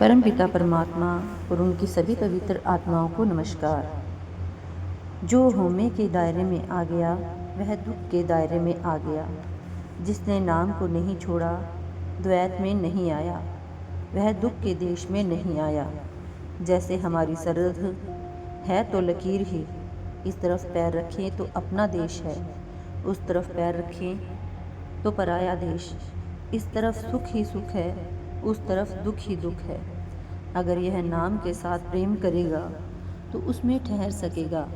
परमपिता परमात्मा और उनकी सभी पवित्र आत्माओं को नमस्कार। जो होमे के दायरे में आ गया वह दुख के दायरे में आ गया। जिसने नाम को नहीं छोड़ा, द्वैत में नहीं आया, वह दुख के देश में नहीं आया। जैसे हमारी सरहद है तो लकीर ही, इस तरफ पैर रखें तो अपना देश है, उस तरफ पैर रखें तो पराया देश। इस तरफ सुख ही सुख है, उस तरफ दुख ही दुख है। अगर यह नाम के साथ प्रेम करेगा तो उसमें ठहर सकेगा,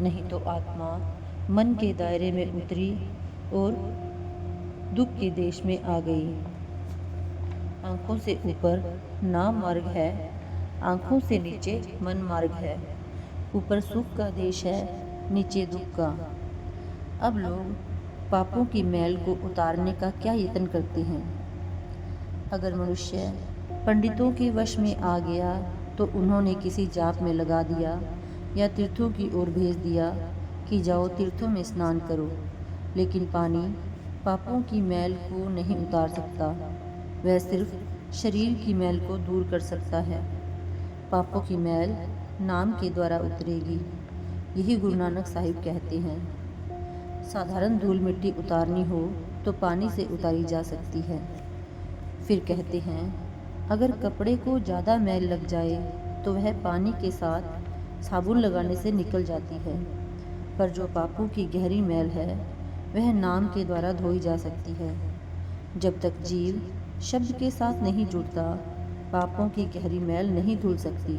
नहीं तो आत्मा मन के दायरे में उतरी और दुख के देश में आ गई। आँखों से ऊपर नाम मार्ग है, आँखों से नीचे मन मार्ग है। ऊपर सुख का देश है, नीचे दुख का। अब लोग पापों की मैल को उतारने का क्या यत्न करते हैं। अगर मनुष्य पंडितों के वश में आ गया तो उन्होंने किसी जाप में लगा दिया या तीर्थों की ओर भेज दिया कि जाओ तीर्थों में स्नान करो। लेकिन पानी पापों की मैल को नहीं उतार सकता, वह सिर्फ शरीर की मैल को दूर कर सकता है। पापों की मैल नाम के द्वारा उतरेगी। यही गुरु नानक साहिब कहते हैं। साधारण धूल मिट्टी उतारनी हो तो पानी से उतारी जा सकती है। फिर कहते हैं अगर कपड़े को ज़्यादा मैल लग जाए तो वह पानी के साथ साबुन लगाने से निकल जाती है। पर जो पापों की गहरी मैल है वह नाम के द्वारा धोई जा सकती है। जब तक जीव शब्द के साथ नहीं जुड़ता, पापों की गहरी मैल नहीं धुल सकती।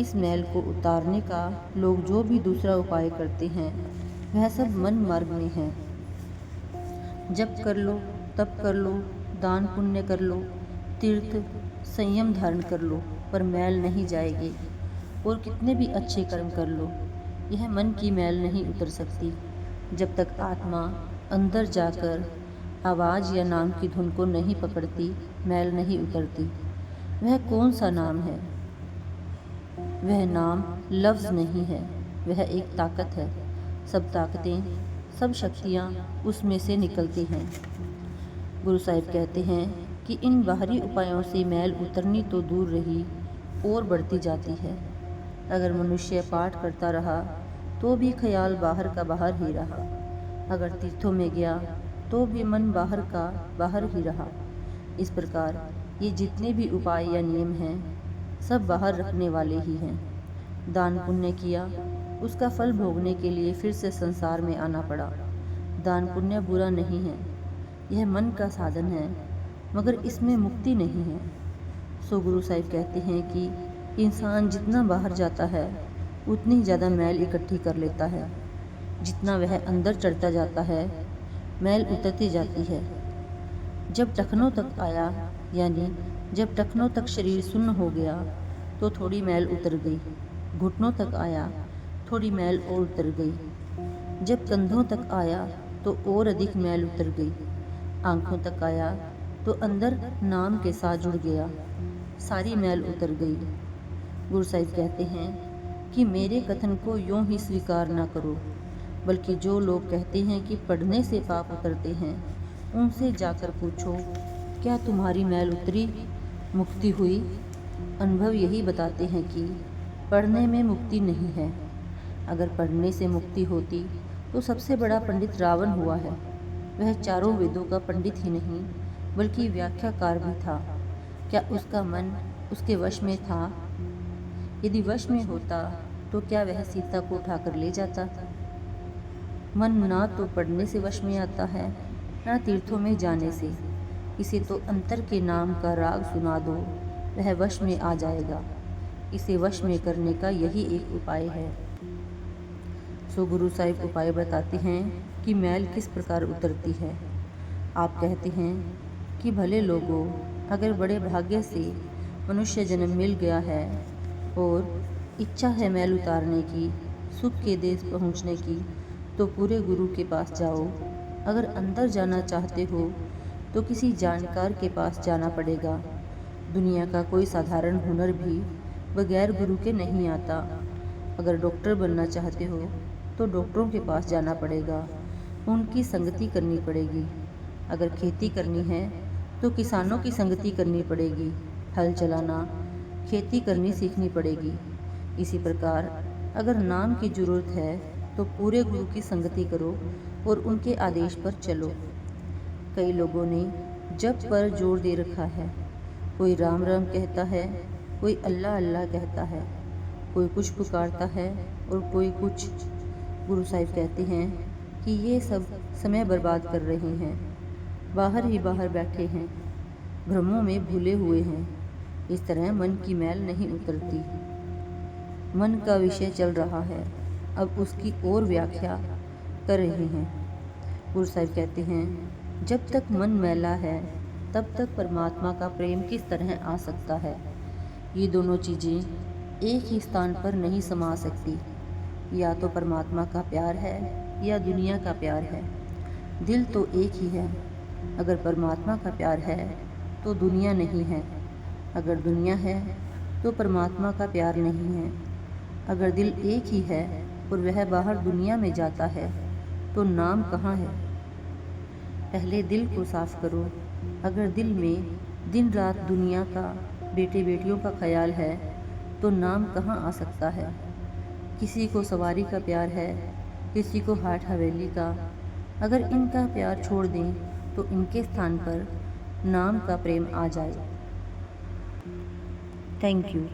इस मैल को उतारने का लोग जो भी दूसरा उपाय करते हैं वह सब मन मार्ग में है। जब कर लो, तप कर लो, दान पुण्य कर लो, तीर्थ संयम धारण कर लो, पर मैल नहीं जाएगी। और कितने भी अच्छे कर्म कर लो, यह मन की मैल नहीं उतर सकती। जब तक आत्मा अंदर जाकर आवाज़ या नाम की धुन को नहीं पकड़ती, मैल नहीं उतरती। वह कौन सा नाम है? वह नाम लफ्ज़ नहीं है, वह एक ताकत है। सब ताकतें, सब शक्तियाँ उसमें से निकलती हैं। गुरु साहिब कहते हैं कि इन बाहरी उपायों से मैल उतरनी तो दूर रही और बढ़ती जाती है। अगर मनुष्य पाठ करता रहा तो भी ख्याल बाहर का बाहर ही रहा। अगर तीर्थों में गया तो भी मन बाहर का बाहर ही रहा। इस प्रकार ये जितने भी उपाय या नियम हैं सब बाहर रखने वाले ही हैं। दान पुण्य किया, उसका फल भोगने के लिए फिर से संसार में आना पड़ा। दान पुण्य बुरा नहीं है, यह मन का साधन है, मगर इसमें मुक्ति नहीं है। सो गुरु साहिब कहते हैं कि इंसान जितना बाहर जाता है उतनी ज़्यादा मैल इकट्ठी कर लेता है। जितना वह अंदर चढ़ता जाता है मैल उतरती जाती है। जब टखनों तक आया, यानी जब टखनों तक शरीर सुन्न हो गया तो थोड़ी मैल उतर गई। घुटनों तक आया, थोड़ी मैल और उतर गई। जब कंधों तक आया तो और अधिक मैल उतर गई। आँखों तक आया तो अंदर नाम के साथ जुड़ गया, सारी मैल उतर गई। गुरु साहिब कहते हैं कि मेरे कथन को यूं ही स्वीकार ना करो, बल्कि जो लोग कहते हैं कि पढ़ने से पाप उतरते हैं उनसे जाकर पूछो, क्या तुम्हारी मैल उतरी, मुक्ति हुई? अनुभव यही बताते हैं कि पढ़ने में मुक्ति नहीं है। अगर पढ़ने से मुक्ति होती तो सबसे बड़ा पंडित रावण हुआ है। वह चारों वेदों का पंडित ही नहीं बल्कि व्याख्याकार भी था। क्या उसका मन उसके वश में था? यदि वश में होता तो क्या वह सीता को उठाकर ले जाता? मन ना तो पढ़ने से वश में आता है, ना तीर्थों में जाने से। इसे तो अंतर के नाम का राग सुना दो, वह वश में आ जाएगा। इसे वश में करने का यही एक उपाय है। सो गुरु साहिब उपाय बताते हैं कि मैल किस प्रकार उतरती है। आप कहते हैं कि भले लोगों, अगर बड़े भाग्य से मनुष्य जन्म मिल गया है और इच्छा है मैल उतारने की, सुख के देश पहुंचने की, तो पूरे गुरु के पास जाओ। अगर अंदर जाना चाहते हो तो किसी जानकार के पास जाना पड़ेगा। दुनिया का कोई साधारण हुनर भी बगैर गुरु के नहीं आता। अगर डॉक्टर बनना चाहते हो तो डॉक्टरों के पास जाना पड़ेगा, उनकी संगति करनी पड़ेगी। अगर खेती करनी है तो किसानों की संगति करनी पड़ेगी। हल चलाना, खेती करनी सीखनी पड़ेगी। इसी प्रकार अगर नाम की जरूरत है तो पूरे गुरु की संगति करो और उनके आदेश पर चलो। कई लोगों ने जप पर जोर दे रखा है। कोई राम राम कहता है, कोई अल्लाह अल्लाह कहता है, कोई कुछ पुकारता है और कोई कुछ। गुरु साहिब कहते हैं कि ये सब समय बर्बाद कर रहे हैं, बाहर ही बाहर बैठे हैं, भ्रमों में भूले हुए हैं। इस तरह मन की मैल नहीं उतरती। मन का विषय चल रहा है, अब उसकी और व्याख्या कर रहे हैं। गुरु साहिब कहते हैं, जब तक मन मैला है तब तक परमात्मा का प्रेम किस तरह आ सकता है। ये दोनों चीज़ें एक ही स्थान पर नहीं समा सकती। या तो परमात्मा का प्यार है या दुनिया का प्यार है। दिल तो एक ही है। अगर परमात्मा का प्यार है तो दुनिया नहीं है, अगर दुनिया है तो परमात्मा का प्यार नहीं है। अगर दिल एक ही है और वह बाहर दुनिया में जाता है तो नाम कहाँ है। पहले दिल को साफ करो। अगर दिल में दिन रात दुनिया का, बेटे बेटियों का ख्याल है तो नाम कहाँ आ सकता है। किसी को सवारी का प्यार है, किसी को हाट हवेली का। अगर इनका प्यार छोड़ दें तो इनके स्थान पर नाम का प्रेम आ जाए। Thank you.